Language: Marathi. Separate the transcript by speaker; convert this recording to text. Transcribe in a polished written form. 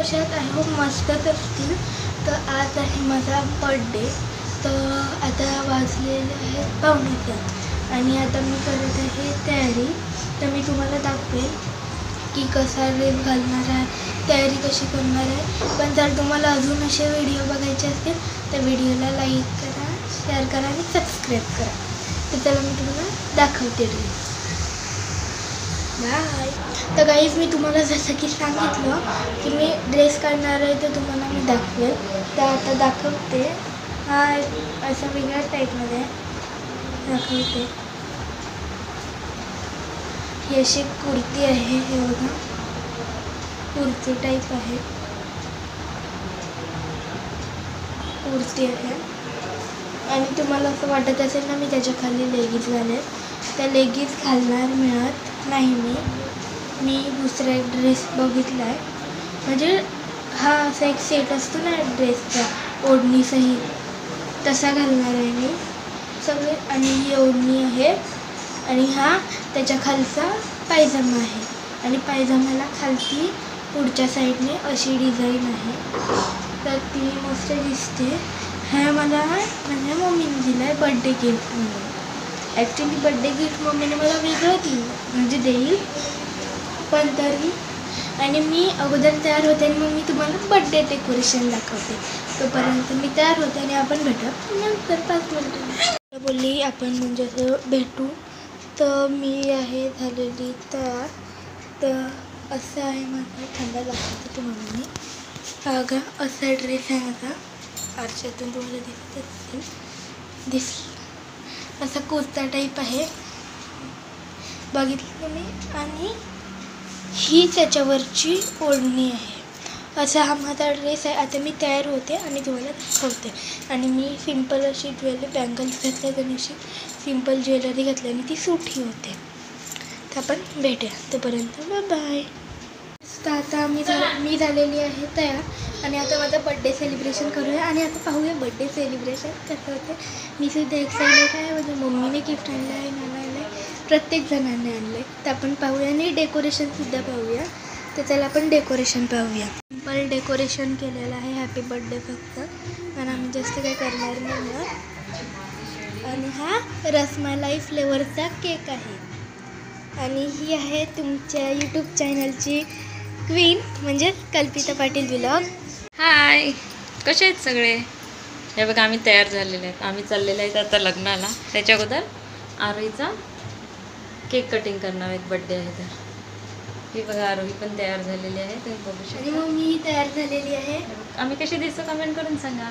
Speaker 1: कशात आहे हो मस्तच असतील. तर आज आहे माझा बर्थडे. तर आता वाजलेले आहेत 6:45 आणि आता मी करत आहे तयारी. तर मी तुम्हाला दाखवेल की कसा ड्रेस घालणार आहे, तयारी कशी करणार आहे. पण जर तुम्हाला अजून असे व्हिडिओ बघायचे असतील तर व्हिडिओला लाईक करा, शेअर करा आणि सबस्क्राईब करा. तर चला मी तुम्हाला दाखवते ड्रेस. बाय. तर गाईज मी तुम्हाला जसं की सांगितलं की मी ड्रेस काढणार आहे तर तुम्हाला मी दाखवेल. तर आता दाखवते. हा असा वेगळ्या टाईपमध्ये दाखवते. ही अशी कुर्ती आहे, हे बघा कुर्ती टाईप आहे, कुर्ती आहे. आणि तुम्हाला असं वाटत असेल ना मी त्याच्या खाली लेगिन्स घालेल, त्या लेगिन्स घालणार मिळत नाही. मी दुसरा एक ड्रेस बघितला आहे, म्हणजे हा असा एक सेट असतो ना ड्रेसचा ओढणीसहित, तसा घालणार आहे मी सगळे. आणि ही ओढणी आहे आणि हा त्याच्या खालचा पायजमा आहे. आणि पायजमाला खालती पुढच्या साईडने अशी डिझाईन आहे. तर ती मस्त दिसते. हा मला माझ्या मम्मीने दिला आहे बड्डे गिफ्ट म्हणून. ॲक्च्युली बड्डे गिफ्ट मम्मीने मला वेगळं दिलं म्हणजे देईल, पण तरी. आणि मी अगोदर तयार होते आणि मग मी तुम्हाला बड्डे डेकोरेशन दाखवते. तोपर्यंत मी तयार होते आणि आपण भेटू नंतर 5 मिनिटांनी. बोलली आपण म्हणजे असं भेटू. तर मी आहे झालेली तयार. तर असं आहे माझा, थंडा दाखवते तुम्हाला मी. अगं असा ड्रेस आहे माझा, आरशातून तुम्हाला दिसत असा कुर्ता टाईप आहे, बघितलं तुम्ही. आणि ही त्याच्यावरची ओढणी आहे. असा हा माझा ड्रेस आहे. आता मी तयार होते आणि तुम्हाला दाखवते. आणि मी सिंपल अशी ज्वेलरी बँगल्स घातल्यात आणि अशी सिंपल ज्वेलरी घातल्याने ती सुठी होते. तर आपण भेटूया, तोपर्यंत बाय. तर आता मी झालेली आहे तयार आणि आता माझा बड्डे सेलिब्रेशन करूया. आणि आता पाहूया बड्डे सेलिब्रेशन कसं होते. मी सुद्धा एक्साइटेड आहे, म्हणजे मम्मीने गिफ्ट आणलं आहे, नाना आणलं आहे, प्रत्येक जणांनी आणलं आहे. तर आपण पाहूया आणि डेकोरेशनसुद्धा पाहूया. तर चला आपण डेकोरेशन पाहूया. सिंपल डेकोरेशन केलेलं आहे, हॅपी बड्डे फक्त, कारण आम्ही जास्त काही करणार नाही. आणि हा रसमलाई फ्लेवरचा केक आहे. आणि ही आहे तुमच्या यूट्यूब चॅनलची क्वीन म्हणजे कल्पिता पाटील व्लॉग.
Speaker 2: हाय, कसे आहेत सगळे? हे बघा आम्ही तयार झालेले आहेत. आम्ही चाललेले आहेत आता लग्नाला. त्याच्या अगोदर आरोहीचा केक कटिंग करणार आहेत, बड्डे आहे तर. हे बघा आरोही पण तयार झालेली आहे, तुम्ही बघू शकता.
Speaker 1: आणि मग मी तयार झालेली आहे.
Speaker 2: आम्ही कशी दिसतो कमेंट करून सांगा.